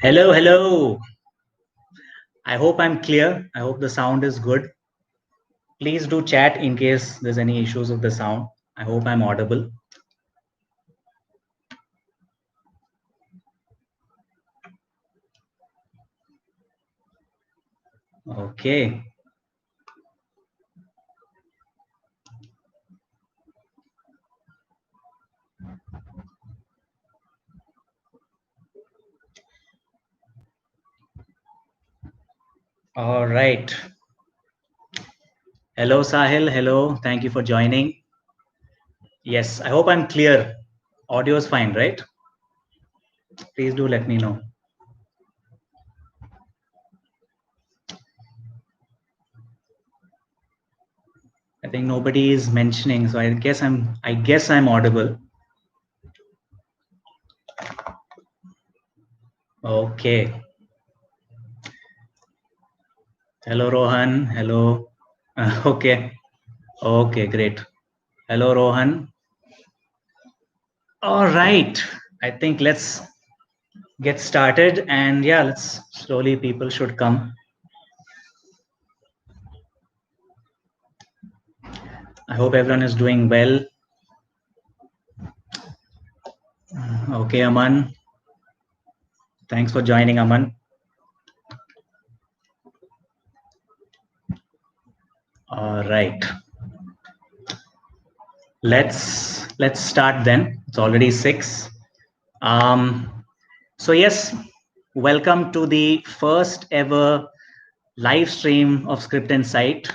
Hello, hello. I hope I'm clear. I hope the sound is good. Please do chat in case there's any issues with the sound. I hope I'm audible. Okay. All right. Hello, Sahil. Hello. Thank you for joining. Yes, I hope I'm clear. Audio is fine, right? Please do let me know. I think nobody is mentioning, so I guess I'm audible. Okay. Hello, Rohan. Hello. Okay. Okay, great. Hello, Rohan. All right. I think let's get started, and yeah, let's slowly people should come. I hope everyone is doing well. Okay, Aman, thanks for joining, Aman. All right, let's start then. It's already 6. So yes, welcome to the first ever live stream of Script and Sight.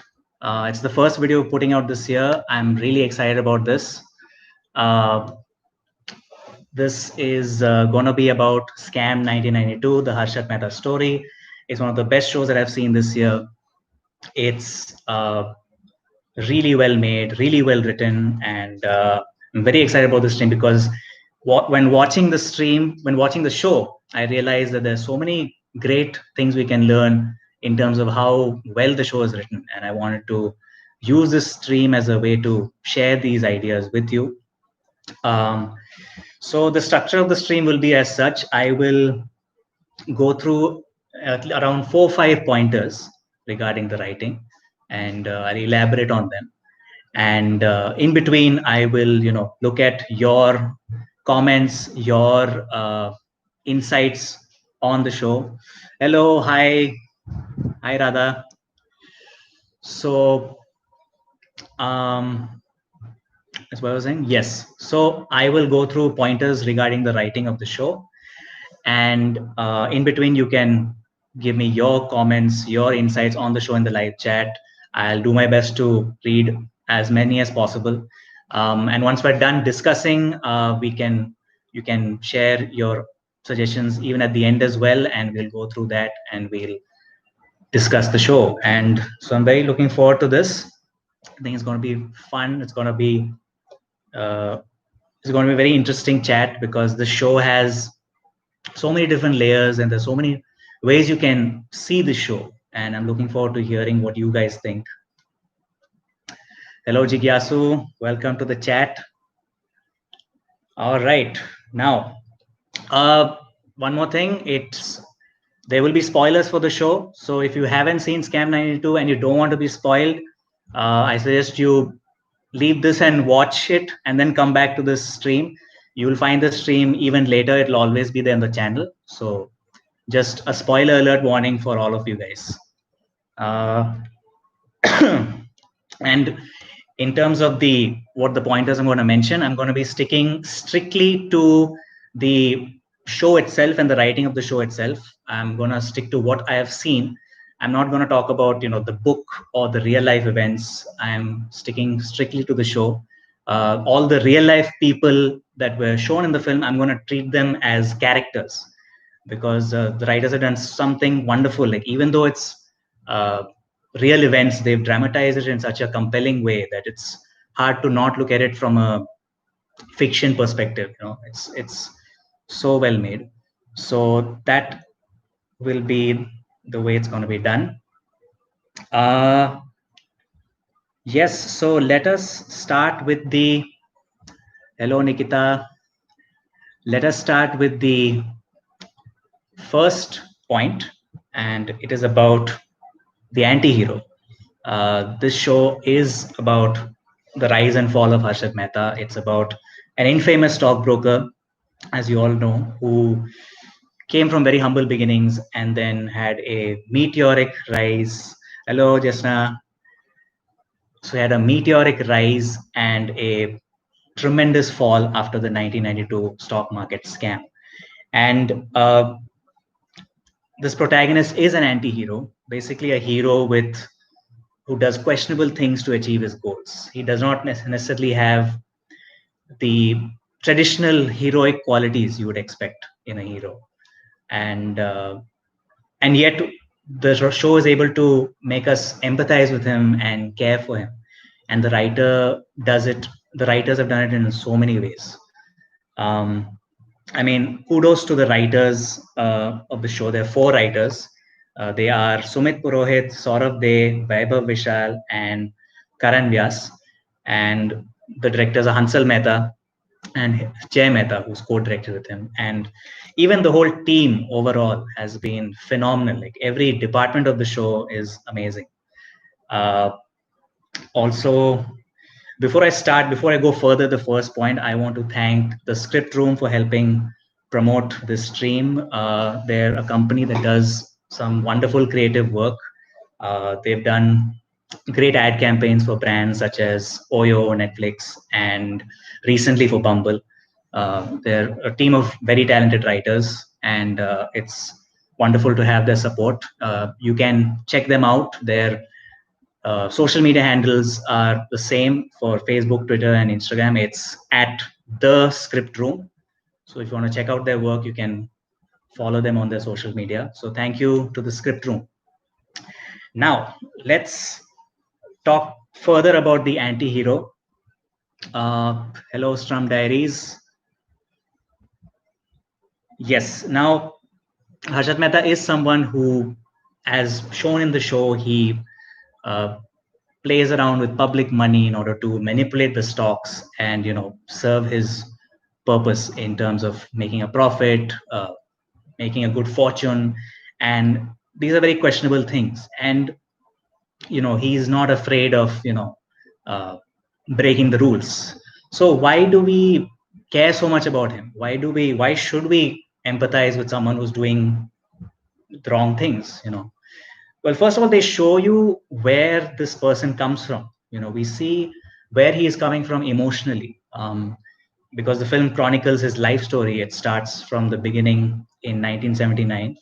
It's the first video putting out this year. I'm really excited about this. This is going to be about Scam 1992, the Harshad Mehta Story. It's one of the best shows that I've seen this year. It's really well made, really well written, and I'm very excited about this stream because when watching the show, I realized that there's so many great things we can learn in terms of how well the show is written, and I wanted to use this stream as a way to share these ideas with you. So the structure of the stream will be as such. I will go through around 4 or 5 pointers regarding the writing, and I'll elaborate on them. And in between, I will look at your comments, your insights on the show. Hello, hi, Radha. So that's what I was saying. Yes. So I will go through pointers regarding the writing of the show, and in between you can give me your comments, your insights on the show in the live chat. I'll do my best to read as many as possible, and once we're done discussing, you can share your suggestions even at the end as well, and we'll go through that and we'll discuss the show. And so I'm very looking forward to this. I think it's going to be fun. It's going to be a very interesting chat because the show has so many different layers and there's so many ways you can see the show, and I'm looking forward to hearing what you guys think. Hello, Jigyasu, welcome to the chat. All right, now one more thing, there will be spoilers for the show, so if you haven't seen Scam 92 and you don't want to be spoiled, I suggest you leave this and watch it and then come back to this stream. You will find the stream even later. It'll always be there on the channel. So just a spoiler alert warning for all of you guys. And in terms of what the pointers I'm going to mention, I'm going to be sticking strictly to the show itself and the writing of the show itself. I'm going to stick to what I have seen. I'm not going to talk about the book or the real life events. I'm sticking strictly to the show. All the real life people that were shown in the film, I'm going to treat them as characters, because the writers have done something wonderful. Like, even though it's real events, they've dramatized it in such a compelling way that it's hard to not look at it from a fiction perspective. It's so well made. So that will be the way it's going to be done. Yes, so let us start with the hello, Nikita. Let us start with the first point, and it is about the anti-hero. This show is about the rise and fall of Harshad Mehta. It's about an infamous stockbroker, as you all know, who came from very humble beginnings and then had a meteoric rise. Hello, Jasna. So he had a meteoric rise and a tremendous fall after the 1992 stock market scam. And this protagonist is an anti-hero, basically a hero with who does questionable things to achieve his goals. He does not necessarily have the traditional heroic qualities you would expect in a hero, and yet the show is able to make us empathize with him and care for him. And the writer does it. The writers have done it in so many ways. Um, I mean, kudos to the writers of the show. There are four writers. They are Sumit Purohit, Saurabh De, Vaibhav Vishal, and Karan Vyas. And the directors are Hansal Mehta and Jay Mehta, who's co-directed with him. And even the whole team overall has been phenomenal. Like every department of the show is amazing. Uh, Also, before I go further, the first point, I want to thank the Script Room for helping promote this stream. They're a company that does some wonderful creative work. They've done great ad campaigns for brands such as Oyo, Netflix, and recently for Bumble. They're a team of very talented writers, and it's wonderful to have their support. You can check them out. Their social media handles are the same for Facebook, Twitter, and Instagram. It's at the Script Room. So if you want to check out their work, you can follow them on their social media. So thank you to the Script Room. Now let's talk further about the anti-hero. Hello, Strum Diaries. Yes. Now, Harshad Mehta is someone who, as shown in the show, he uh, plays around with public money in order to manipulate the stocks and serve his purpose in terms of making a profit, making a good fortune, and these are very questionable things. And he's not afraid of uh, breaking the rules. So why do we care so much about him? Why should we empathize with someone who's doing the wrong things? Well, first of all, they show you where this person comes from. We see where he is coming from emotionally, because the film chronicles his life story. It starts from the beginning in 1979,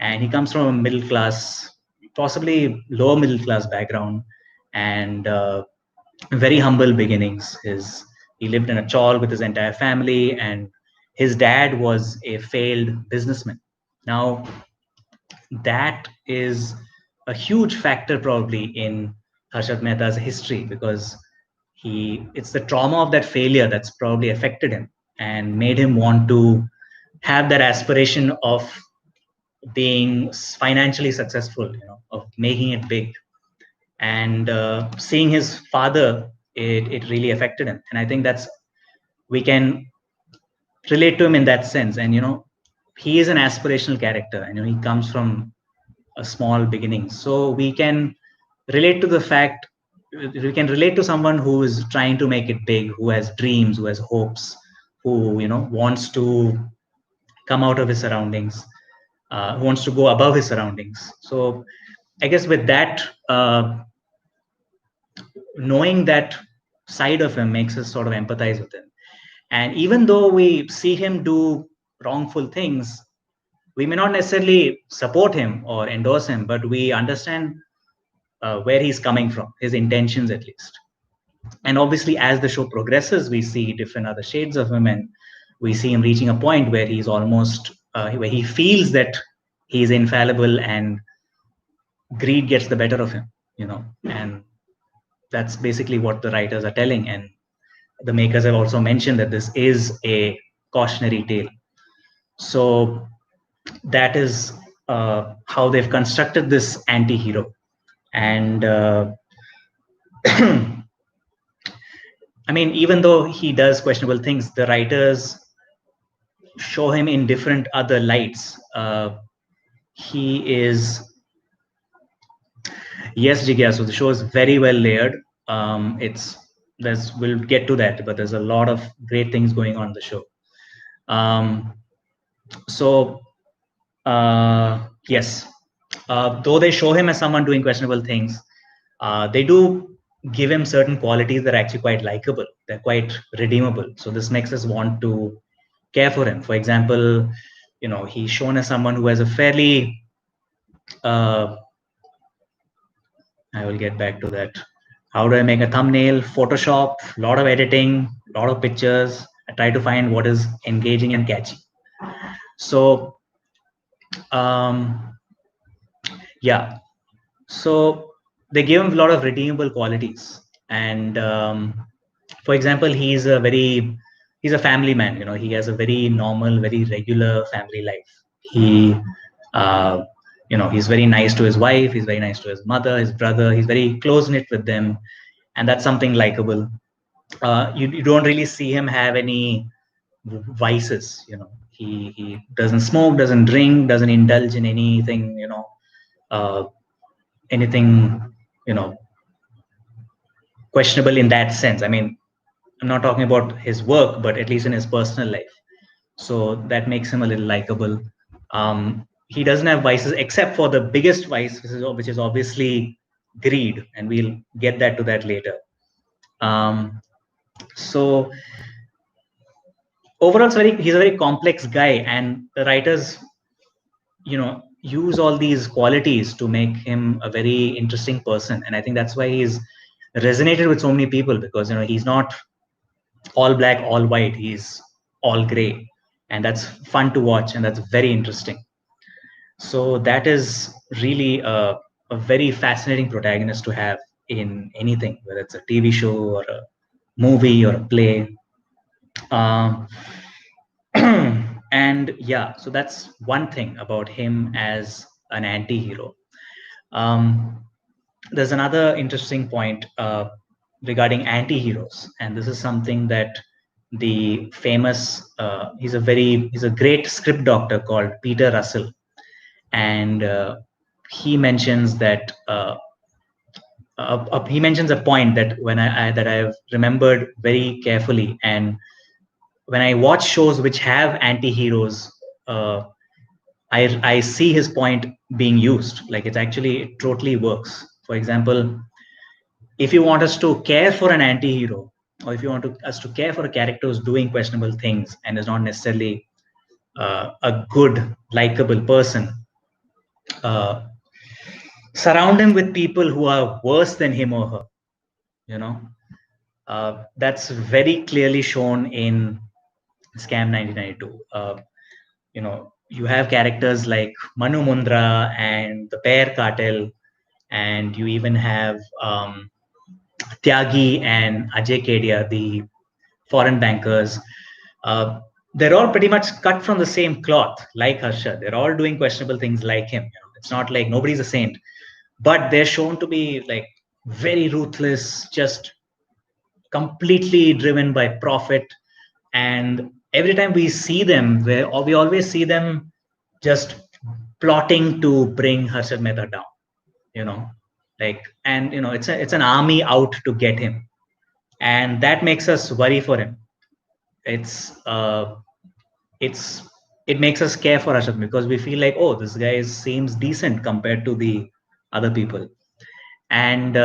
and he comes from a middle class, possibly lower middle class background, and very humble beginnings. He lived in a chawl with his entire family, and his dad was a failed businessman. Now, that is a huge factor probably in Harshad Mehta's history, because it's the trauma of that failure that's probably affected him and made him want to have that aspiration of being financially successful, of making it big. And seeing his father, it really affected him. And I think we can relate to him in that sense. And he is an aspirational character, and he comes from a small beginning. So relate to the fact we can relate to someone who is trying to make it big, who has dreams, who has hopes, who wants to come out of his surroundings, who wants to go above his surroundings. So I guess with that, knowing that side of him makes us sort of empathize with him. And even though we see him do wrongful things, we may not necessarily support him or endorse him, but we understand where he's coming from, his intentions at least. And obviously, as the show progresses, we see different other shades of him, and we see him reaching a point where he's almost, where he feels that he's infallible, and greed gets the better of him, and that's basically what the writers are telling. And the makers have also mentioned that this is a cautionary tale. So that is how they've constructed this anti-hero. And I mean, even though he does questionable things, the writers show him in different other lights. He is, yes, Jigyasu, the show is very well layered. We'll get to that, but there's a lot of great things going on in the show. So yes, though they show him as someone doing questionable things, they do give him certain qualities that are actually quite likable. They're quite redeemable. So this makes us want to care for him. For example, he's shown as someone who has a fairly, I will get back to that. How do I make a thumbnail? Photoshop, a lot of editing, a lot of pictures. I try to find what is engaging and catchy. So, yeah. So they give him a lot of redeemable qualities. And for example, he's a family man. He has a very normal, very regular family life. He, he's very nice to his wife. He's very nice to his mother, his brother. He's very close knit with them, and that's something likable. You don't really see him have any vices. He doesn't smoke, doesn't drink, doesn't indulge in anything. Anything questionable in that sense. I mean, I'm not talking about his work, but at least in his personal life. So that makes him a little likable. He doesn't have vices except for the biggest vice, which is obviously greed, and we'll get to that later. So overall, he's a very complex guy, and the writers, use all these qualities to make him a very interesting person. And I think that's why he's resonated with so many people, because he's not all black, all white. He's all gray, and that's fun to watch, and that's very interesting. So that is really a very fascinating protagonist to have in anything, whether it's a TV show or a movie or a play. And yeah, so that's one thing about him as an anti-hero. There's another interesting point regarding anti-heroes, and this is something that the famous he's a great script doctor called Peter Russell, and he mentions that he mentions a point that that I've remembered very carefully. And when I watch shows which have anti-heroes, I see his point being used. Like it totally works. For example, if you want us to care for an anti-hero, or if you want us to care for a character who's doing questionable things and is not necessarily a good, likable person, surround him with people who are worse than him or her. That's very clearly shown in Scam 1992. You have characters like Manu Mundra and the Pear Cartel, and you even have Tyagi and Ajay Kedia, the foreign bankers. They're all pretty much cut from the same cloth, like Harshad. They're all doing questionable things like him. It's not like nobody's a saint, but they're shown to be like very ruthless, just completely driven by profit. And every time we see them, we always see them just plotting to bring Harshad Mehta down. It's an army out to get him, and that makes us worry for him. It makes us care for Harshad, because we feel like, oh, this guy seems decent compared to the other people. And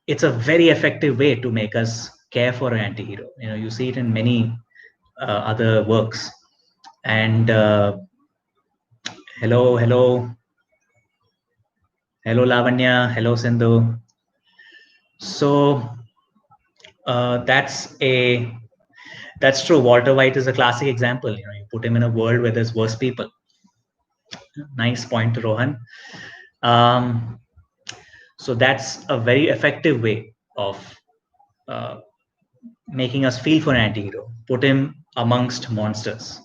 it's a very effective way to make us care for an anti-hero. You see it in many other works. And hello Lavanya, hello Sindhu. So that's true. Walter White is a classic example. You put him in a world where there's worse people. Nice point, Rohan. So that's a very effective way of making us feel for an anti-hero. Put him amongst monsters.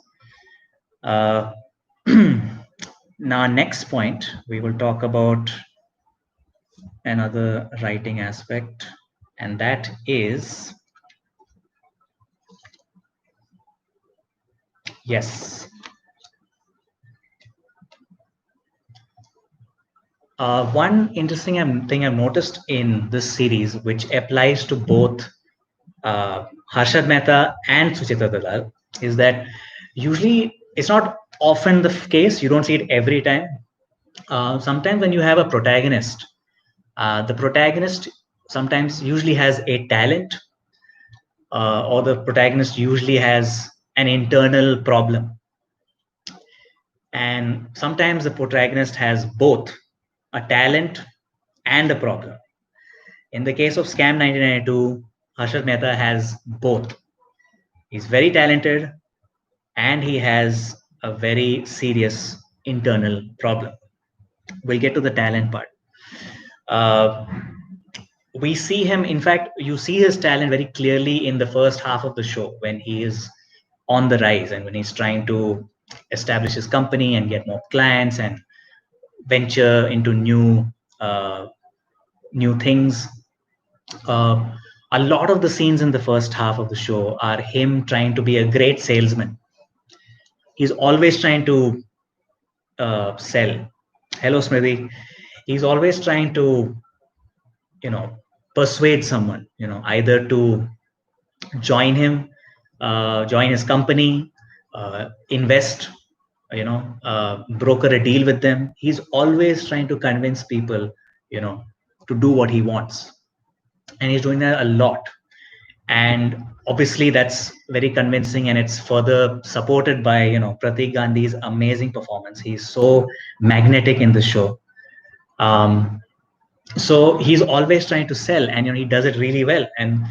Now, next point, we will talk about another writing aspect, and that is Yes. One interesting thing I've noticed in this series, which applies to both Harshad Mehta and Sucheta Dalal, is that usually it's not often the case. You don't see it every time. Sometimes when you have a protagonist, the protagonist sometimes usually has a talent, or the protagonist usually has an internal problem. And sometimes the protagonist has both a talent and a problem. In the case of Scam 1992, Harshad Mehta has both. He's very talented and he has a very serious internal problem. We'll get to the talent part. Uh, we see him, in fact, you see his talent very clearly in the first half of the show when he is on the rise and when he's trying to establish his company and get more clients and venture into uh, new things. Uh, a lot of the scenes in the first half of the show are him trying to be a great salesman. He's always trying to sell. Hello, Smriti. He's always trying to, you know, persuade someone, either to join him, join his company, invest, broker a deal with them. He's always trying to convince people, you know, to do what he wants. And he's doing that a lot. And obviously that's very convincing, and it's further supported by Pratik Gandhi's amazing performance. He's so magnetic in the show. So he's always trying to sell, and he does it really well. And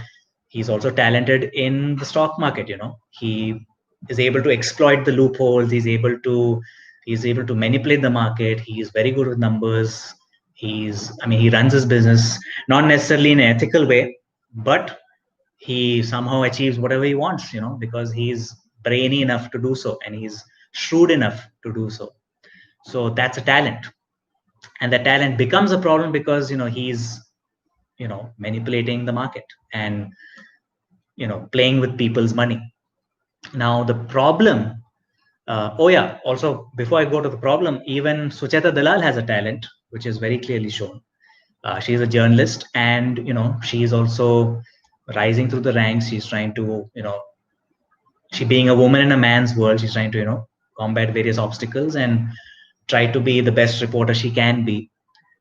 he's also talented in the stock market. He is able to exploit the loopholes. He's able to manipulate the market. He's very good with numbers. He runs his business not necessarily in an ethical way, but he somehow achieves whatever he wants, because he's brainy enough to do so and he's shrewd enough to do so. So that's a talent. And that talent becomes a problem because, he's, manipulating the market and, playing with people's money. Now, the problem, oh yeah, also before I go to the problem, even Sucheta Dalal has a talent, which is very clearly shown. She's a journalist and, she's also rising through the ranks. She's trying to, she being a woman in a man's world, she's trying to, combat various obstacles and try to be the best reporter she can be.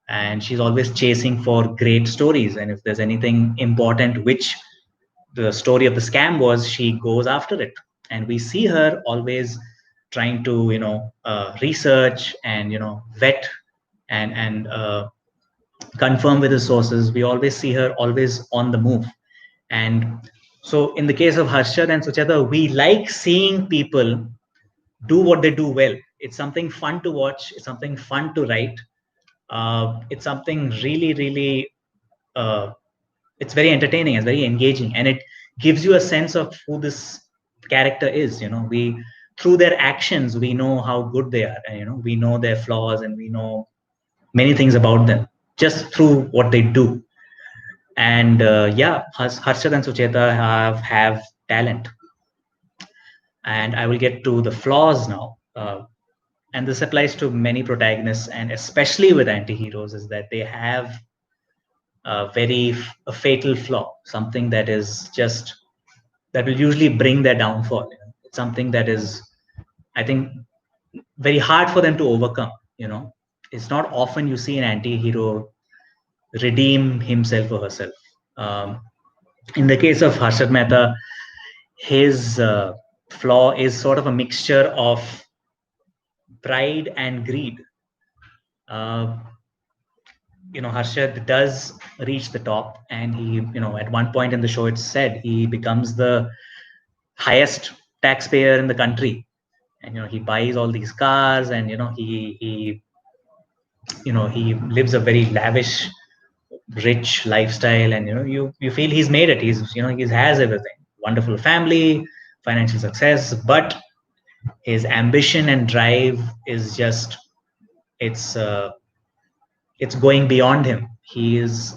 And she's always chasing for great stories. And if there's anything important, which the story of the scam was, she goes after it. And we see her always trying to, research and, vet and confirm with the sources. We always see her always on the move. And so in the case of Harshad and Sucheta, we like seeing people do what they do well. It's something fun to watch. It's something fun to write. It's something really, really, it's very entertaining. It's very engaging. And it gives you a sense of who this character is. Through their actions, we know how good they are. And, we know their flaws and we know many things about them just through what they do. And Harshad and Sucheta have talent. And I will get to the flaws now. And this applies to many protagonists, and especially with anti-heroes, is that they have a fatal flaw, something that will usually bring their downfall. It's something that is, I think, very hard for them to overcome. It's not often you see an anti-hero redeem himself or herself. In the case of Harshad Mehta, his flaw is sort of a mixture of pride and greed. Harshad does reach the top, and he, at one point in the show, it's said he becomes the highest taxpayer in the country, and he buys all these cars, and he lives a very lavish, rich lifestyle, and you feel he's made it. He has everything, wonderful family, financial success, but his ambition and drive is just it's going beyond him. He has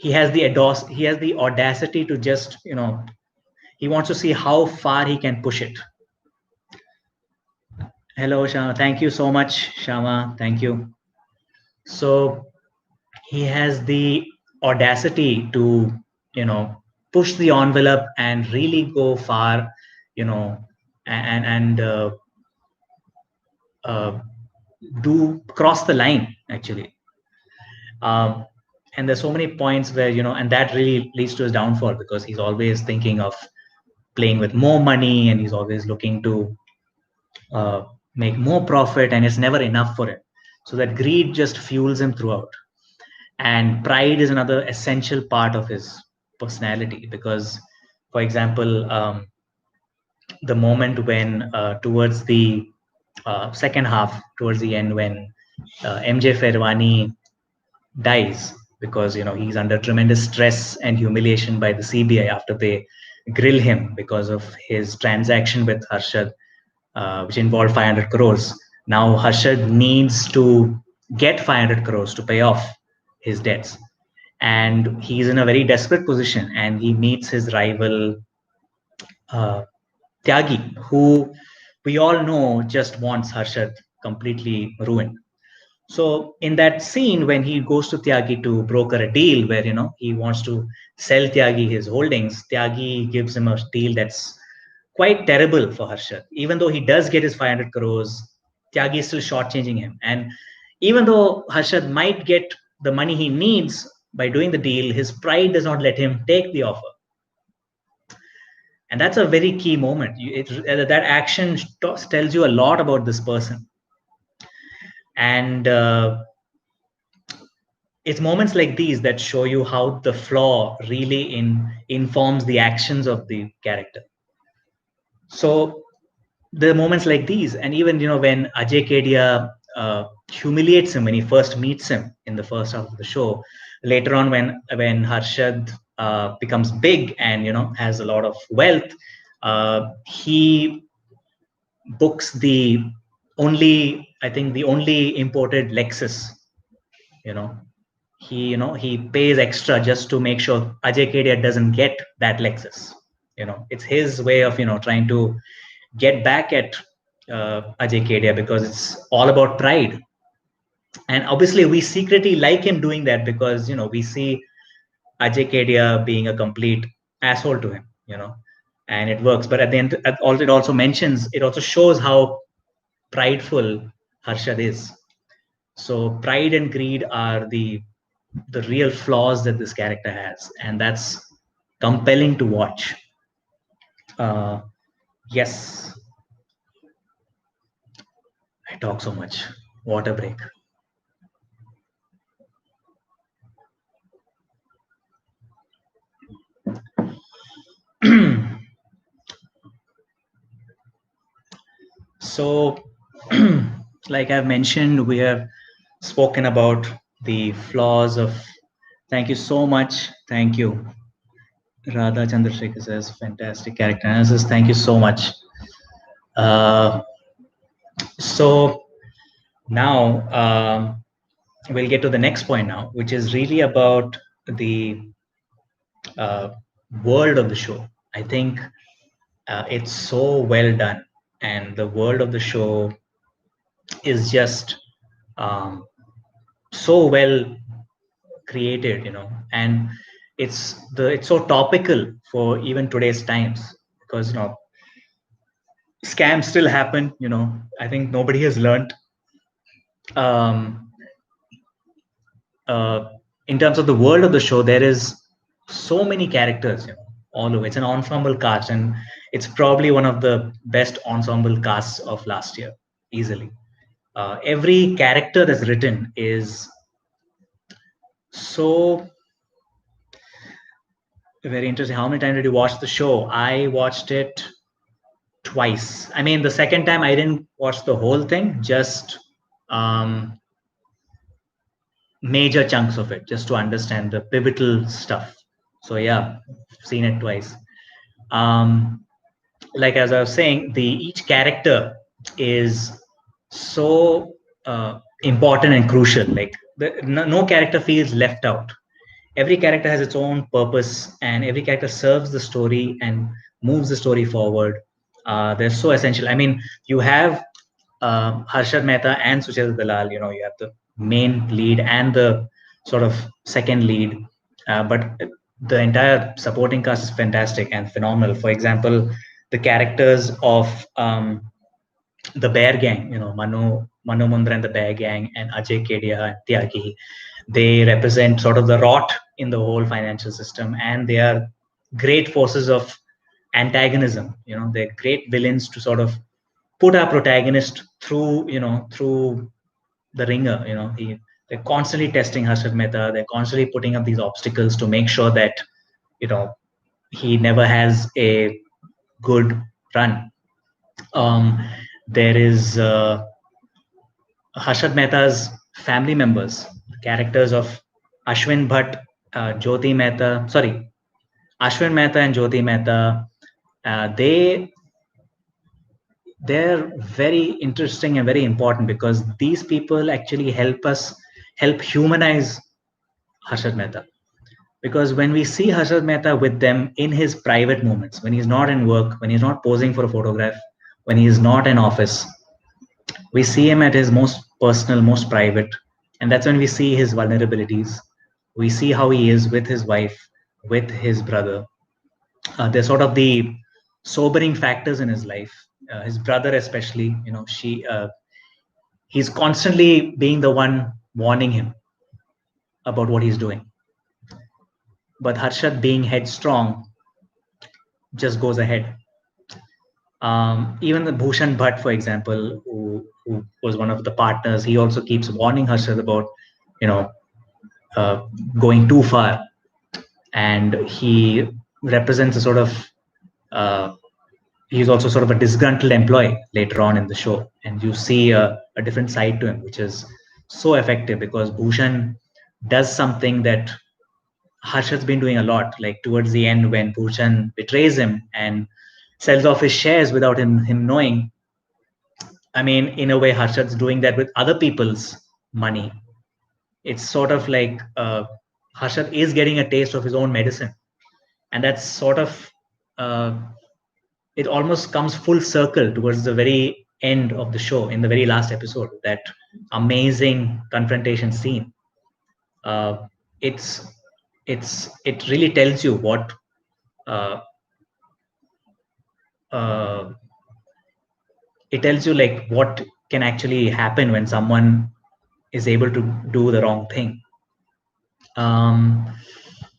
the audacity to just he wants to see how far he can push it. Hello, Shama. Thank you so much, Shama. Thank you. So he has the audacity to, you know, push the envelope and really go far, you know, and uh, do cross the line actually. Um, and there's so many points where, and that really leads to his downfall because he's always thinking of playing with more money and he's always looking to uh, make more profit, and it's never enough for him. So that greed just fuels him throughout. And pride is another essential part of his personality because, for example, the moment when towards the second half, towards the end, when MJ Ferwani dies because he's under tremendous stress and humiliation by the CBI after they grill him because of his transaction with Harshad, which involved 500 crores. Now Harshad needs to get 500 crores to pay off his debts, and he's in a very desperate position. And he meets his rival uh, Tyagi, who we all know just wants Harshad completely ruined. So in that scene, when he goes to Tyagi to broker a deal where he wants to sell Tyagi his holdings, Tyagi gives him a deal that's quite terrible for Harshad. Even though he does get his 500 crores, Tyagi is still shortchanging him. And even though Harshad might get the money he needs by doing the deal, his pride does not let him take the offer. And that's a very key moment. That action tells you a lot about this person. And it's moments like these that show you how the flaw really informs the actions of the character. So the moments like these, and even when Ajay Kedia humiliates him when he first meets him in the first half of the show, later on when Harshad becomes big and has a lot of wealth, he books the only, I think, the only imported Lexus. You know, he pays extra just to make sure Ajay Kedia doesn't get that Lexus. It's his way of trying to get back at Ajay Kedia because it's all about pride. And obviously, we secretly like him doing that because we see Ajay Kedia being a complete asshole to him. And it works. But at the end, it also mentions, it also shows how prideful Harshad is. So pride and greed are the real flaws that this character has, and that's compelling to watch. Uh, yes, I talk so much. Water break. So, like I've mentioned, we have spoken about the flaws of. Thank you so much. Thank you. Radha Chandrasekhar says, fantastic character analysis. Thank you so much. Uh, so now we'll get to the next point now, which is really about the uh, world of the show. I think it's so well done, and the world of the show is just um, so well created, and it's so topical for even today's times because scams still happen. I think nobody has learned. Um, uh, in terms of the world of the show, there is so many characters, all over. It's an ensemble cast, and it's probably one of the best ensemble casts of last year, easily. Every character that's written is so very interesting. How many times did you watch the show? I watched it twice. I mean, the second time I didn't watch the whole thing, just um, major chunks of it, just to understand the pivotal stuff. So yeah, seen it twice. Um, like as I was saying, the each character is so important and crucial. Like no character feels left out. Every character has its own purpose, and every character serves the story and moves the story forward. They're so essential. I mean, you have Harshad Mehta and Sucheta Dalal, you have the main lead and the sort of second lead, but the entire supporting cast is fantastic and phenomenal. For example, the characters of the Bear Gang, Manu Mundra and the Bear Gang, and Ajay Kedia and Tyagi, they represent sort of the rot in the whole financial system, and they are great forces of antagonism. They're great villains to sort of put our protagonist through the ringer. They're constantly testing Harshad Mehta. They're constantly putting up these obstacles to make sure that you know he never has a good run. There is Harshad Mehta's family members, characters of Ashwin Bhatt, Jyoti Mehta. Sorry, Ashwin Mehta and Jyoti Mehta. They're very interesting and very important because these people actually help humanize Harshad Mehta. Because when we see Harshad Mehta with them in his private moments, when he's not in work, when he's not posing for a photograph, when he's not in office, we see him at his most personal, most private. And that's when we see his vulnerabilities. We see how he is with his wife, with his brother. They're sort of the sobering factors in his life. His brother, especially, he's constantly being the one warning him about what he's doing. But Harshad, being headstrong, just goes ahead. Even the Bhushan Bhatt, for example, who was one of the partners, he also keeps warning Harshad about, going too far. And he represents a sort of, he's also sort of a disgruntled employee later on in the show. And you see a different side to him, which is so effective because Bhushan does something that Harshad's been doing a lot, like towards the end when Bhushan betrays him and sells off his shares without him knowing. I mean, in a way, Harshad's doing that with other people's money. It's sort of like Harshad is getting a taste of his own medicine. And that's sort of, it almost comes full circle towards the very end of the show, in the very last episode, that amazing confrontation scene. It really tells you what it tells you like what can actually happen when someone is able to do the wrong thing.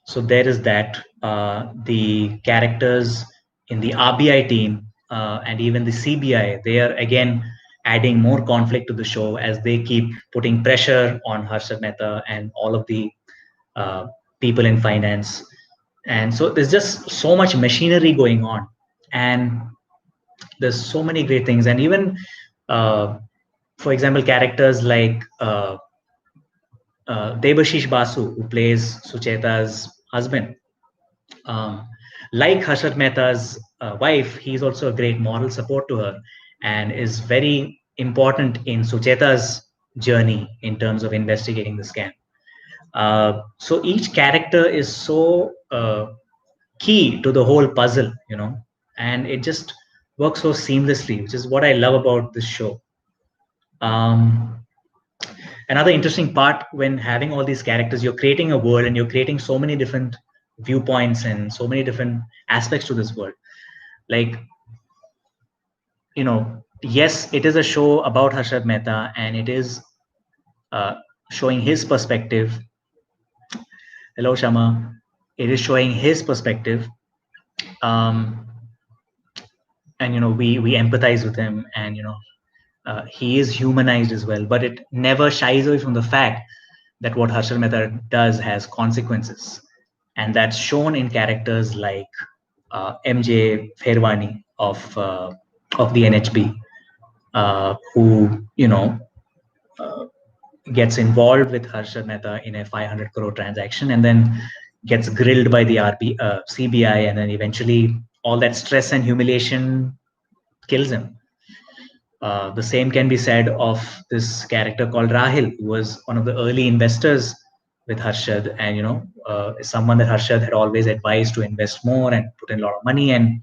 So there is that. The characters in the RBI team and even the CBI, they are again adding more conflict to the show as they keep putting pressure on Harshad Mehta and all of the people in finance. And so there's just so much machinery going on. And there's so many great things. And even, for example, characters like Debashish Basu, who plays Sucheta's husband. Like Harshad Mehta's wife, he's also a great moral support to her and is very important in Sucheta's journey in terms of investigating the scam. So each character is so key to the whole puzzle, and it just works so seamlessly, which is what I love about this show. Another interesting part when having all these characters, you're creating a world and you're creating so many different viewpoints and so many different aspects to this world. Like, yes, it is a show about Harshad Mehta and it is showing his perspective. Hello, Shama. It is showing his perspective. And, we empathize with him and, he is humanized as well, but it never shies away from the fact that what Harshad Mehta does has consequences. And that's shown in characters like MJ Pherwani of the NHB, who gets involved with Harshad Mehta in a 500 crore transaction and then gets grilled by the CBI, and then eventually all that stress and humiliation kills him. The same can be said of this character called Rahil, who was one of the early investors with Harshad, and someone that Harshad had always advised to invest more and put in a lot of money. And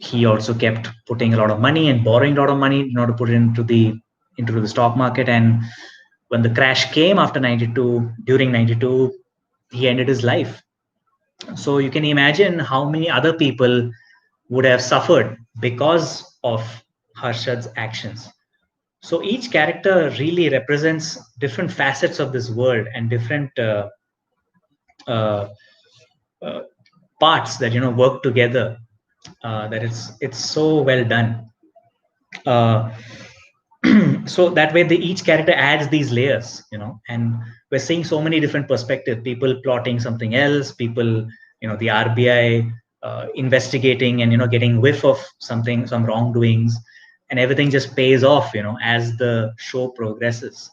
he also kept putting a lot of money and borrowing a lot of money in order to put it into the stock market. And when the crash came after 92, during 92, he ended his life. So you can imagine how many other people would have suffered because of Harshad's actions. So each character really represents different facets of this world and different uh, uh, parts that work together. That it's so well done. Uh, so that way, each character adds these layers, and we're seeing so many different perspectives. People plotting something else. People, the RBI investigating and getting whiff of something, some wrongdoings, and everything just pays off, as the show progresses.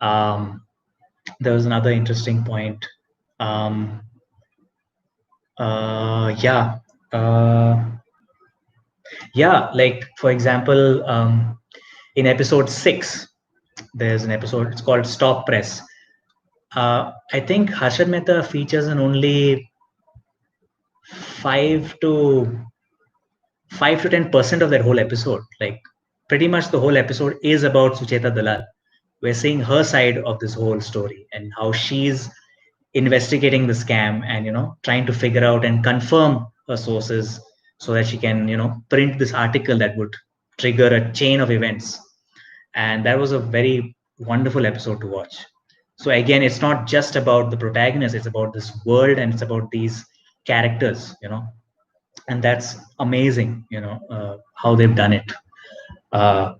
Um, there was another interesting point. Um, yeah, yeah. Like for example, in episode 6, there's an episode. It's called Stop Press. I think Harshad Mehta features in only 5 to 10% of that whole episode. Like pretty much the whole episode is about Sucheta Dalal. We're seeing her side of this whole story and how she's investigating the scam and trying to figure out and confirm her sources so that she can print this article that would trigger a chain of events. And that was a very wonderful episode to watch. So again, it's not just about the protagonist, it's about this world and it's about these characters, and that's amazing, how they've done it. uh,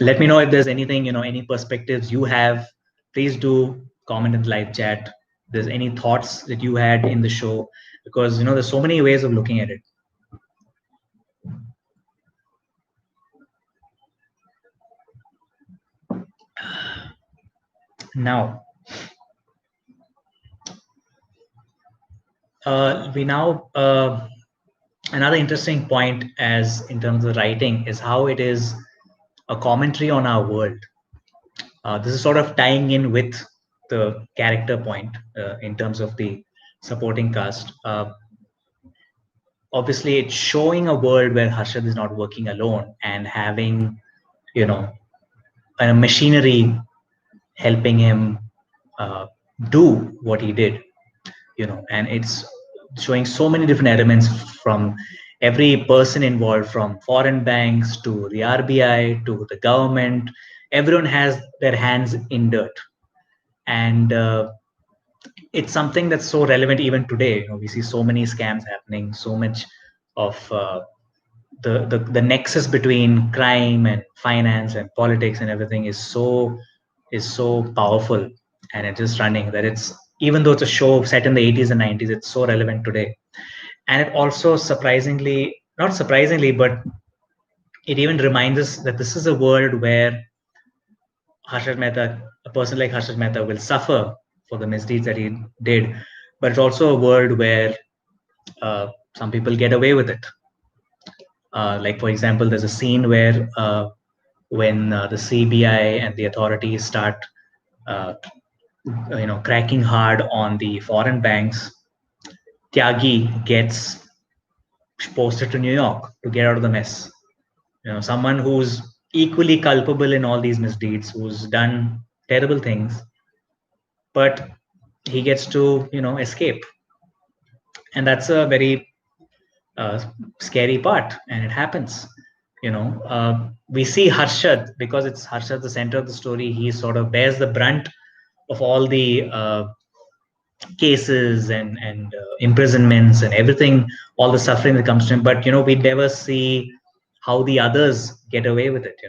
Let me know if there's anything, any perspectives you have. Please do comment in the live chat. If there's any thoughts that you had in the show, because there's so many ways of looking at it. Now, we now another interesting point as in terms of writing is how it is a commentary on our world. This is sort of tying in with the character point in terms of the supporting cast. Obviously, it's showing a world where Harshad is not working alone and having, you know, a machinery helping him do what he did, and it's showing so many different elements from every person involved, from foreign banks to the RBI to the government. Everyone has their hands in dirt. And it's something that's so relevant even today. We see so many scams happening, so much of the nexus between crime and finance and politics and everything is so powerful, and it's just running that it's, even though it's a show set in the 80s and 90s, it's so relevant today. And it also surprisingly, not surprisingly, but it even reminds us that this is a world where Harshad Mehta, a person like Harshad Mehta, will suffer for the misdeeds that he did, but it's also a world where some people get away with it. Like for example, there's a scene where when the CBI and the authorities start, cracking hard on the foreign banks, Tyagi gets posted to New York to get out of the mess. Someone who's equally culpable in all these misdeeds, who's done terrible things, but he gets to, escape. And that's a very scary part, and it happens. We see Harshad, because it's Harshad the center of the story. He sort of bears the brunt of all the cases and imprisonments and everything, all the suffering that comes to him. But we never see how the others get away with it.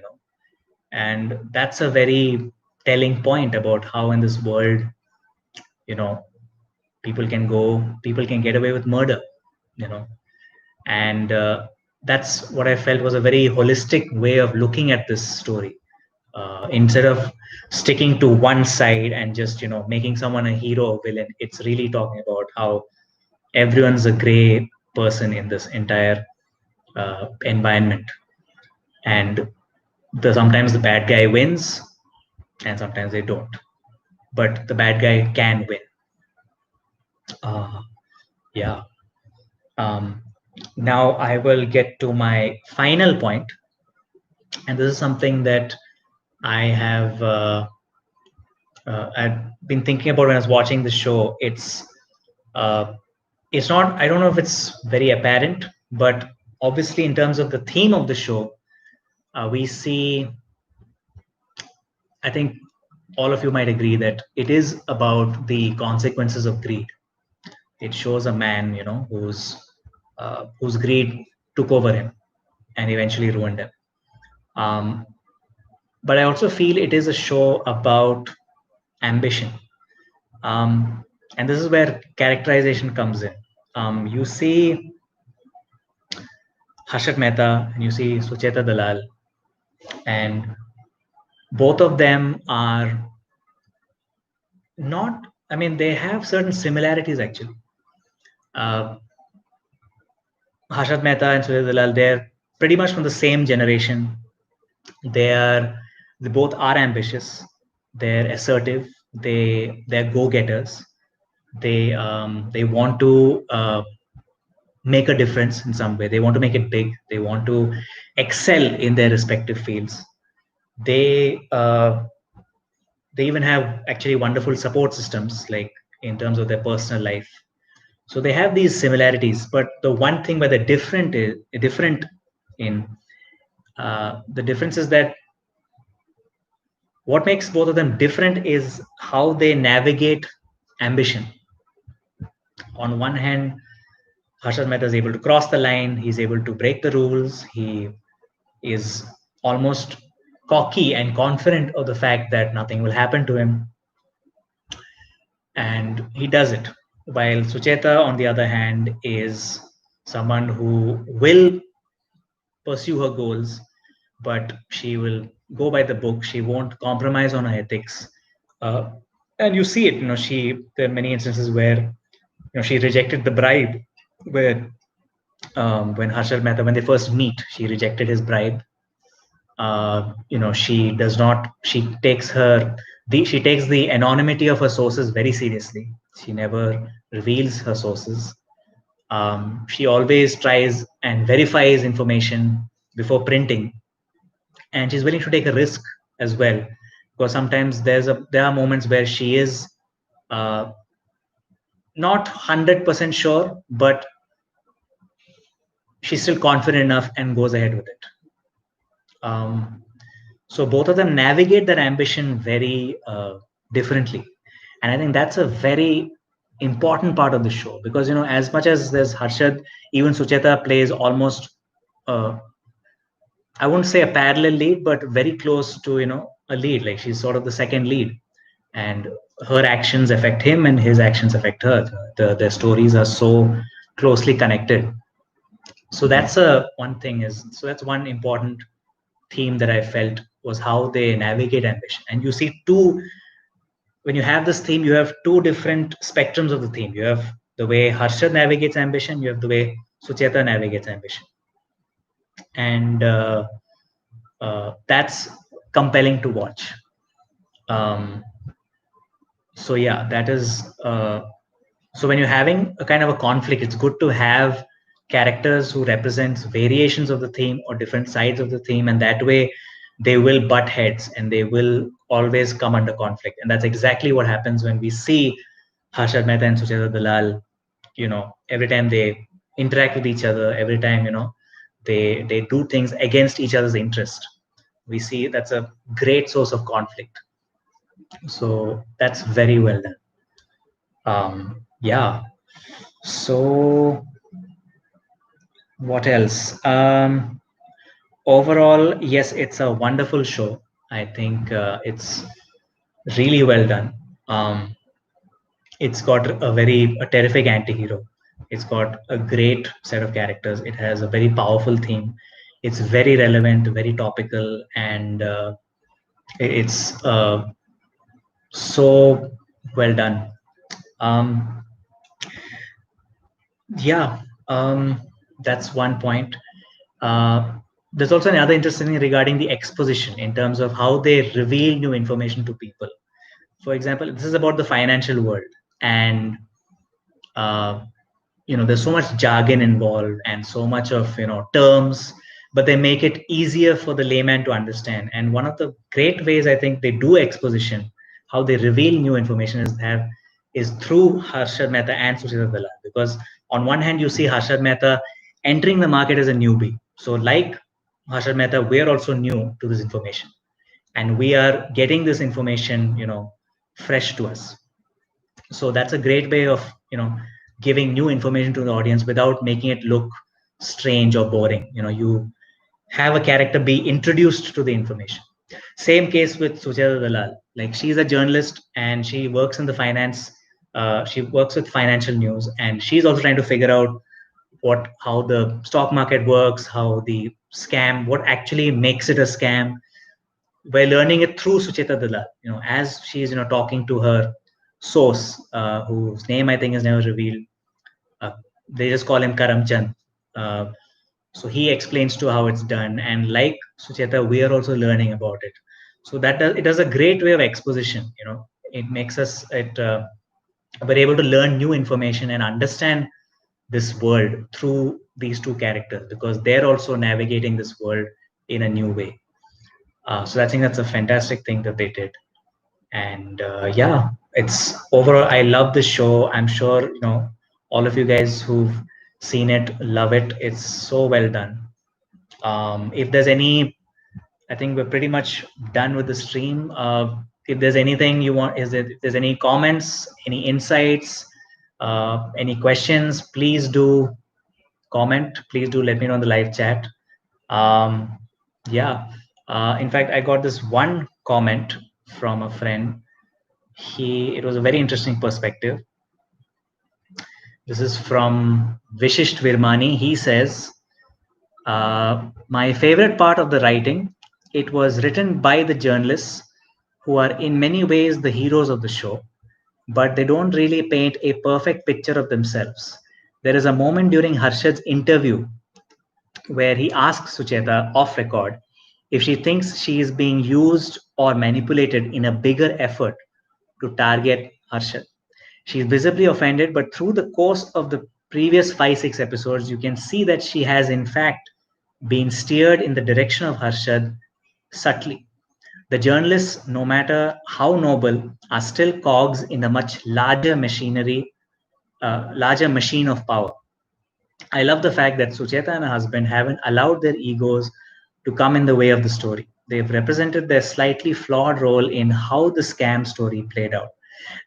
And that's a very telling point about how in this world, people can get away with murder. And that's what I felt was a very holistic way of looking at this story. Instead of sticking to one side and just making someone a hero or villain, it's really talking about how everyone's a gray person in this entire environment, and sometimes the bad guy wins and sometimes they don't, but the bad guy can win. Yeah. Um, Now I will get to my final point, and this is something that I have I've been thinking about when I was watching the show. Uh, it's not. I don't know if it's very apparent, but obviously, in terms of the theme of the show, we see. I think all of you might agree that it is about the consequences of greed. It shows a man, whose greed took over him and eventually ruined him. Um, but I also feel it is a show about ambition. Um, and this is where characterization comes in. You see Harshad Mehta and you see Sucheta Dalal, and both of them are not, I mean, they have certain similarities actually. Uh, Harshad Mehta and Sucheta Dalal, they're pretty much from the same generation. They are, they both are ambitious, they're assertive, they're go-getters. They want to make a difference in some way. They want to make it big. They want to excel in their respective fields. They they even have actually wonderful support systems, like in terms of their personal life. So they have these similarities, but the one thing where they're different in the difference is that what makes both of them different is how they navigate ambition. On one hand, Harshad Mehta is able to cross the line. He's able to break the rules. He is almost cocky and confident of the fact that nothing will happen to him, and he does it. While Sucheta, on the other hand, is someone who will pursue her goals, but she will go by the book. She won't compromise on her ethics. Uh, and you see it, there are many instances where, she rejected the bribe, where when Harshad Mehta, when they first meet, she rejected his bribe. She does not. She takes the anonymity of her sources very seriously. She never reveals her sources. She always tries and verifies information before printing, and she's willing to take a risk as well, because sometimes there are moments where she is uh, not 100% sure, but she's still confident enough and goes ahead with it. Um, so both of them navigate their ambition very differently, and I think that's a very important part of the show, because as much as there's Harshad, even Sucheta plays almost uh, I wouldn't say a parallel lead, but very close to a lead. Like she's sort of the second lead, and her actions affect him, and his actions affect her. Their stories are so closely connected. So that's one thing is so that's one important theme that I felt was how they navigate ambition. And you see two when you have this theme, you have two different spectrums of the theme. You have the way Harshad navigates ambition, you have the way Sucheta navigates ambition, and that's compelling to watch. Um, so yeah, that is so when you're having a kind of a conflict, it's good to have characters who represents variations of the theme or different sides of the theme, and that way they will butt heads and they will always come under conflict. And that's exactly what happens when we see Harshad Mehta and Sucheta Dalal. Every time they interact with each other, every time they do things against each other's interest, we see that's a great source of conflict. So that's very well done. Yeah. So what else? Overall, yes, it's a wonderful show. I think it's really well done. It's got a terrific anti-hero. It's got a great set of characters. It has a very powerful theme. It's very relevant, very topical, and it's so well done. Um, yeah, that's one point. Uh, there's also another interesting thing regarding the exposition in terms of how they reveal new information to people. For example, this is about the financial world, and uh, there's so much jargon involved and so much of terms, but they make it easier for the layman to understand. And one of the great ways I think they do exposition, how they reveal new information, is through Harshad Mehta and Sucheta Dalal. Because on one hand, you see Harshad Mehta entering the market as a newbie. So like Harshad Mehta, we are also new to this information, and we are getting this information, fresh to us. So that's a great way of giving new information to the audience without making it look strange or boring. You have a character be introduced to the information. Same case with Sucheta Dalal. Like, she's a journalist and she works in the finance. She works with financial news, and she's also trying to figure out how the stock market works, how the scam, what actually makes it a scam. We're learning it through Sucheta Dalal. As she's talking to her source, whose name I think is never revealed. They just call him Karamchand. Uh, so he explains to how it's done, and like Sucheta, we are also learning about it. So it does a great way of exposition. It makes us we're able to learn new information and understand this world through these two characters, because they're also navigating this world in a new way. So I think that's a fantastic thing that they did. And yeah, it's overall, I love the show. I'm sure all of you guys who've seen it love it. It's so well done. If there's any, I think we're pretty much done with the stream. If there's anything you want, if there's any comments, any insights, any questions, please do comment. Please do let me know in the live chat. Yeah. In fact, I got this one comment from a friend. It was a very interesting perspective. This is from Vishisht Virmani. He says, my favorite part of the writing, it was written by the journalists who are in many ways the heroes of the show, but they don't really paint a perfect picture of themselves. There is a moment during Harshad's interview where he asks Sucheta off record if she thinks she is being used or manipulated in a bigger effort to target Harshad. She is visibly offended, but through the course of the previous 5-6 episodes, you can see that she has in fact been steered in the direction of Harshad subtly. The journalists, no matter how noble, are still cogs in a much larger machinery, larger machine of power. I love the fact that Sucheta and her husband haven't allowed their egos to come in the way of the story. They've represented their slightly flawed role in how the scam story played out.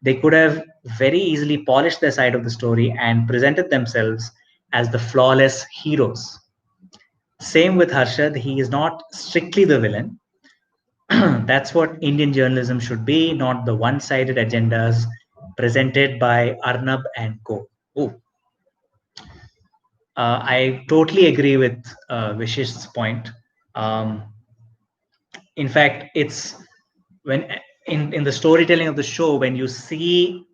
They could have very easily polished their side of the story and presented themselves as the flawless heroes. Same with Harshad, he is not strictly the villain. That's what Indian journalism should be, not the one-sided agendas presented by Arnab and co. I totally agree with Vishish's point. In fact, it's when in the storytelling of the show, when you see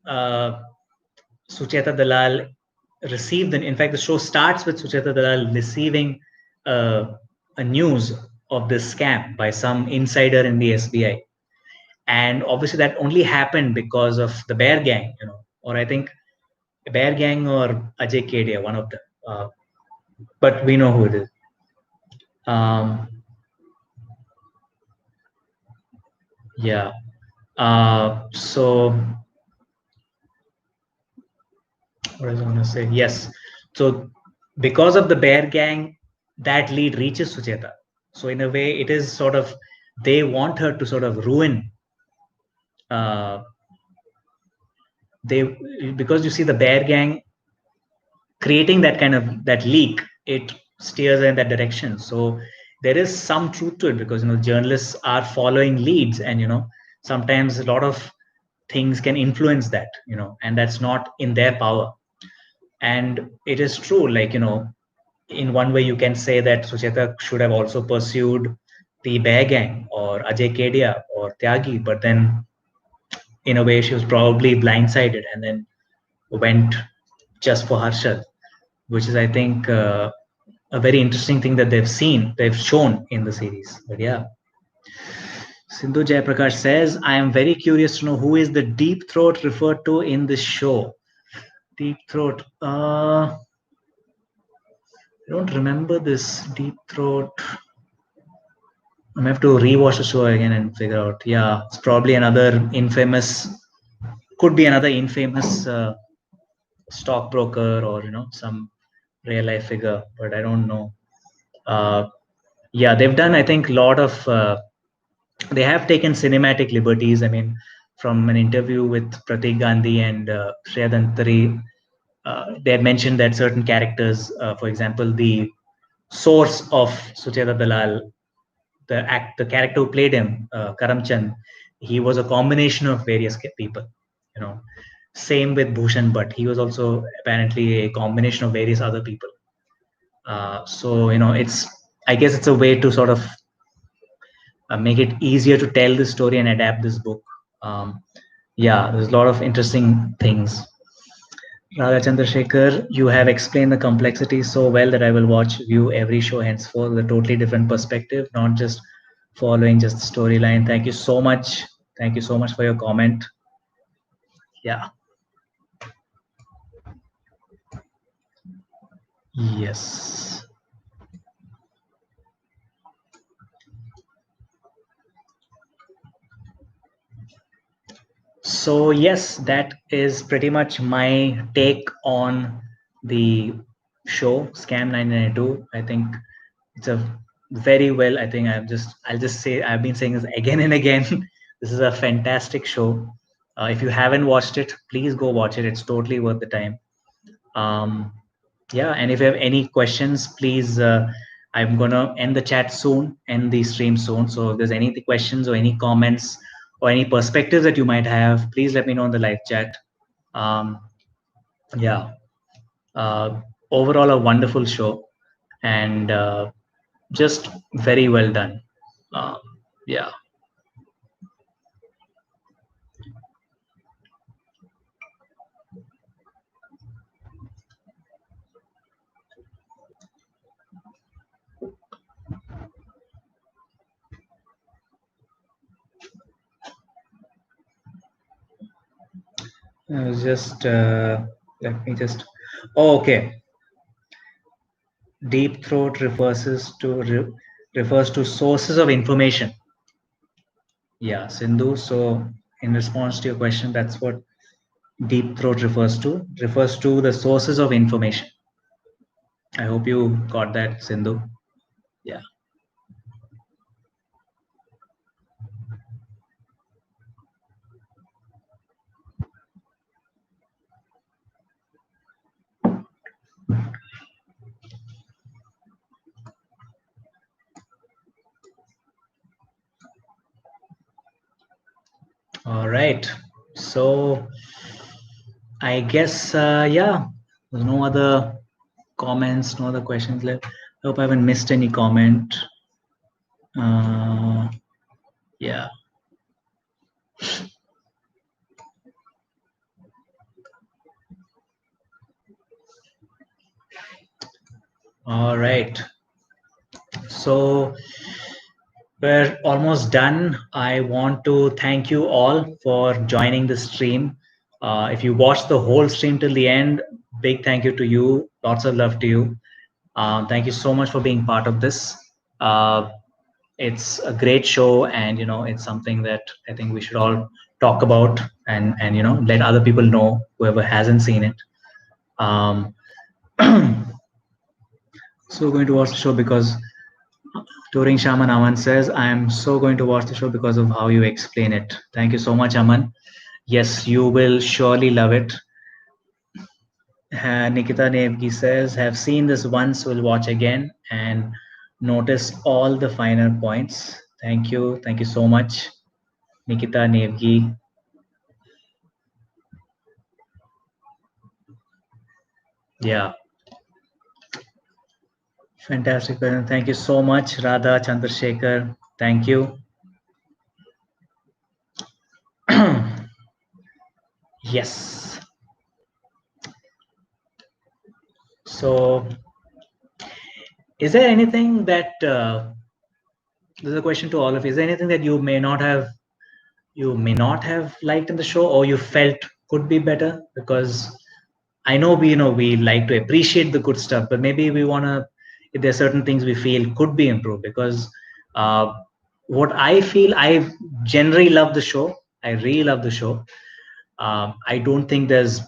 Sucheta Dalal receive in fact, the show starts with Sucheta Dalal receiving a news of this scam by some insider in the SBI. And obviously that only happened because of the Bear Gang, or I think Bear Gang or Ajay Kedia, one of them. But we know who it is. Yeah. So what was I going to say? Yes. So because of the Bear Gang, that lead reaches Sucheta. So in a way, it is sort of, they want her to sort of ruin. Because you see the Bear Gang creating that leak, it steers in that direction. So there is some truth to it, because journalists are following leads, and sometimes a lot of things can influence that, and that's not in their power. And it is true, like in one way you can say that Sucheta should have also pursued the Bear Gang or Ajay Kedia or Tyagi, but then in a way she was probably blindsided and then went just for Harshad, which is, I think, a very interesting thing that they've shown in the series. But yeah. Sindhu Jayaprakash says, I am very curious to know who is the deep throat referred to in this show. Deep Throat. I don't remember this Deep Throat. I'm gonna have to rewatch the show again and figure out. Yeah, it's probably another infamous. Could be another infamous stockbroker or some real life figure, but I don't know. Uh, yeah, they've done I think a lot of. They have taken cinematic liberties. I mean, from an interview with Pratik Gandhi and Shreya Dantari, they had mentioned that certain characters, for example, the source of Sucheta Dalal, the character who played him, Karamchand, he was a combination of various people. You know, same with Bhushan Bhatt. He was also apparently a combination of various other people. So it's I guess it's a way to sort of make it easier to tell the story and adapt this book. Um, yeah, there's a lot of interesting things. Radha Chandrasekhar, you have explained the complexity so well that I will view every show henceforth with a totally different perspective, not just following just the storyline. Thank you so much. Thank you so much for your comment. Yeah. Yes. So yes, that is pretty much my take on the show Scam 992. I think it's a very well. I think I'll just say I've been saying this again and again. This is a fantastic show. If you haven't watched it, please go watch it. It's totally worth the time. Um, yeah, and if you have any questions, please. I'm gonna end the chat soon, end the stream soon. So if there's any questions or any comments or any perspectives that you might have, please let me know in the live chat. Um, yeah. Overall, a wonderful show, and just very well done. Um, yeah. Just let me just. Oh, okay. Deep throat refers to sources of information. Yeah, Sindhu. So, in response to your question, that's what deep throat refers to. Refers to the sources of information. I hope you got that, Sindhu. Yeah. All right. So, I guess yeah. There's no other comments, no other questions left. I hope I haven't missed any comment. Yeah. All right. So we're almost done. I want to thank you all for joining the stream. If you watched the whole stream till the end, big thank you to you. Lots of love to you. Thank you so much for being part of this. Uh, it's a great show, and it's something that I think we should all talk about and let other people know whoever hasn't seen it. Um, so going to watch the show because Touring Shaman Aman says, I am so going to watch the show because of how you explain it. Thank you so much, Aman. Yes, you will surely love it. Nikita Nevgi says, have seen this once, will watch again and notice all the finer points. Thank you. Thank you so much, Nikita Nevgi. Yeah. Fantastic. Thank you so much, Radha Chandrasekhar. Thank you. Yes. So, is there anything that this is a question to all of you? Is there anything that you may not have liked in the show, or you felt could be better? Because I know we like to appreciate the good stuff, but maybe we want to, if there are certain things we feel could be improved, because uh, what I feel, I generally love the show. I really love the show. I don't think there's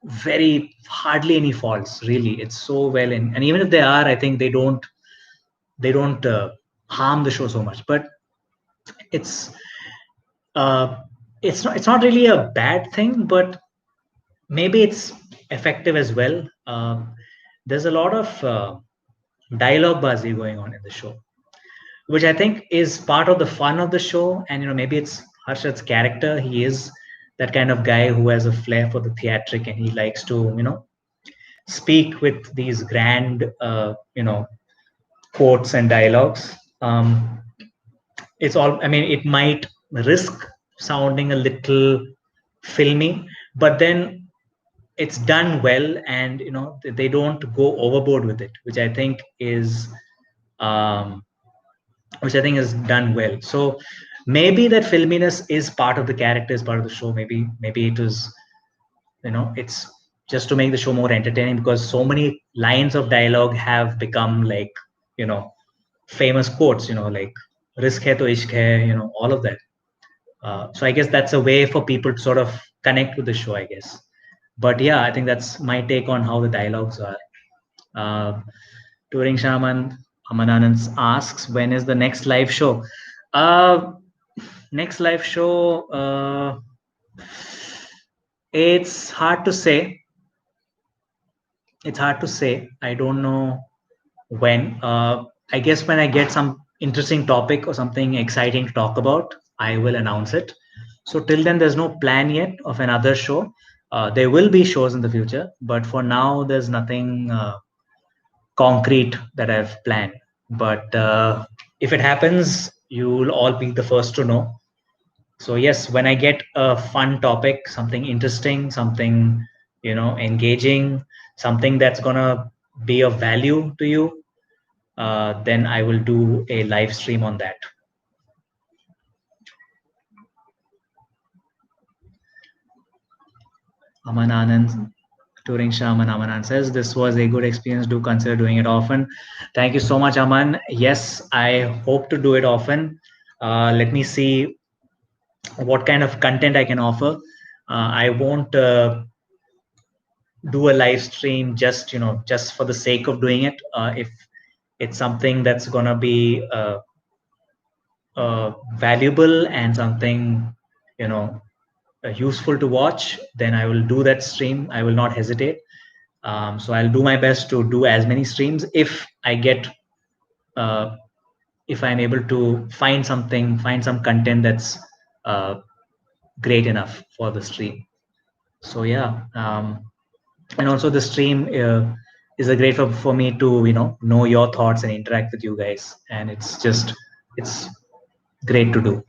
very hardly any faults. Really, it's so well in, and even if there are, I think they don't harm the show so much. But it's uh, it's not really a bad thing, but maybe it's effective as well. There's a lot of dialogue bazi going on in the show, which I think is part of the fun of the show. And maybe it's Harshad's character. He is that kind of guy who has a flair for the theatric, and he likes to speak with these grand quotes and dialogues. It's all. I mean, it might risk sounding a little filmy, but then it's done well, and they don't go overboard with it, um, which I think is done well. So maybe that filminess is part of the character, is part of the show. Maybe it is, it's just to make the show more entertaining, because so many lines of dialogue have become like, famous quotes, like risk hai to ishq hai, all of that. So I guess that's a way for people to sort of connect with the show, I guess. But yeah, I think that's my take on how the dialogues are. Uh, Touring Shaman Amananand asks, when is the next live show? Uh, Next live show, it's hard to say. It's hard to say. I don't know when. I guess when I get some interesting topic or something exciting to talk about, I will announce it. So till then, there's no plan yet of another show. There will be shows in the future, but for now, there's nothing concrete that I've planned. But if it happens, you'll all be the first to know. So yes, when I get a fun topic, something interesting, something engaging, something that's gonna be of value to you, then I will do a live stream on that. Aman Anand, Touring Shaman Aman says, this was a good experience. Do consider doing it often. Thank you so much, Aman. Yes, I hope to do it often. Let me see what kind of content I can offer. I won't do a live stream just for the sake of doing it. If it's something that's gonna be valuable and something you know useful to watch, then I will do that stream. I will not hesitate. So I'll do my best to do as many streams uh, if I'm able to find some content that's uh, great enough for the stream. So yeah, and also the stream is a great for me to know your thoughts and interact with you guys, and it's great to do.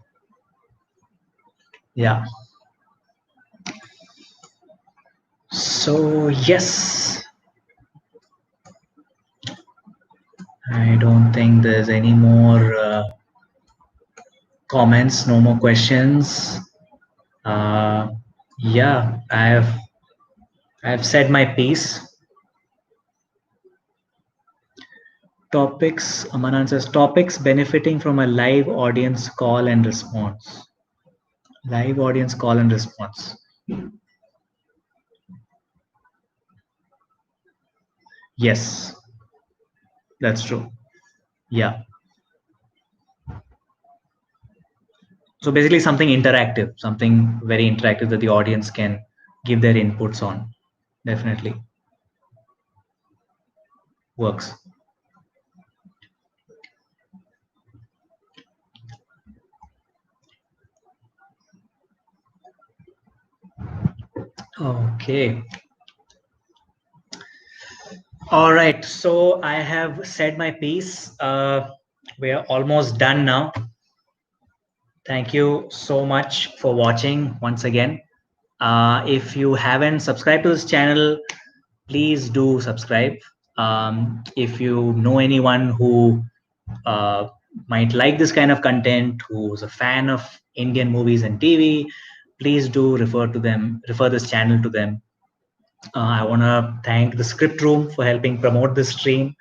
Yeah. So yes, I don't think there's any more comments, no more questions. uh, yeah, I've said my piece. Topics, Amanan says, topics benefiting from a live audience call and response. Live audience call and response. Yes, that's true. Yeah. So basically something interactive, something very interactive that the audience can give their inputs on. Definitely works. Okay. All right. So I have said my piece. We are almost done now. Thank you so much for watching once again. If you haven't subscribed to this channel, please do subscribe. If you know anyone who uh, might like this kind of content, who's a fan of Indian movies and TV, please do refer this channel to them. I want to thank the Script Room for helping promote this stream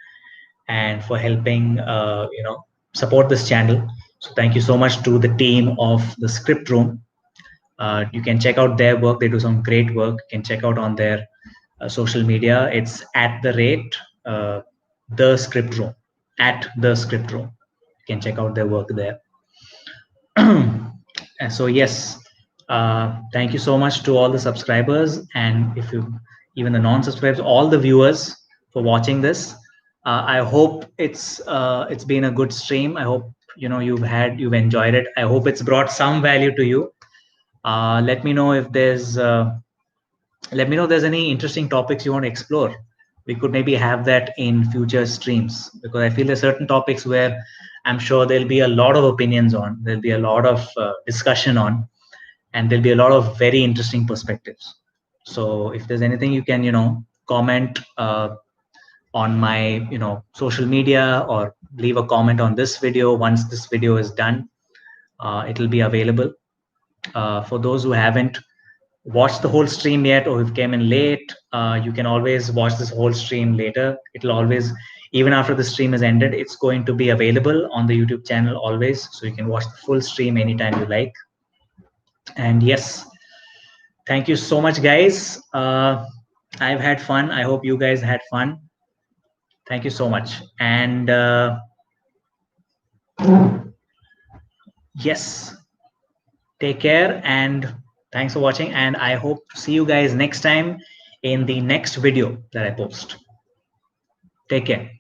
and for helping support this channel. So thank you so much to the team of the Script Room. You can check out their work. They do some great work. You can check out on their social media. It's at the rate the Script Room, at the Script Room. You can check out their work there. And so yes, thank you so much to all the subscribers, and if you even the non-subscribers, all the viewers for watching this. I hope it's been a good stream. I hope you've enjoyed it. I hope it's brought some value to you. Let me know if there's any interesting topics you want to explore. We could maybe have that in future streams, because I feel there's certain topics where I'm sure there'll be a lot of opinions on, there'll be a lot of discussion on, and there'll be a lot of very interesting perspectives. So if there's anything you can, comment on my, social media, or leave a comment on this video. Once this video is done, it'll be available. For those who haven't watched the whole stream yet, or who came in late, you can always watch this whole stream later. It'll always, even after the stream is ended, it's going to be available on the YouTube channel always. So you can watch the full stream anytime you like. And yes, thank you so much, guys. I've had fun. I hope you guys had fun. Thank you so much. And yes, take care and thanks for watching. And I hope to see you guys next time in the next video that I post. Take care.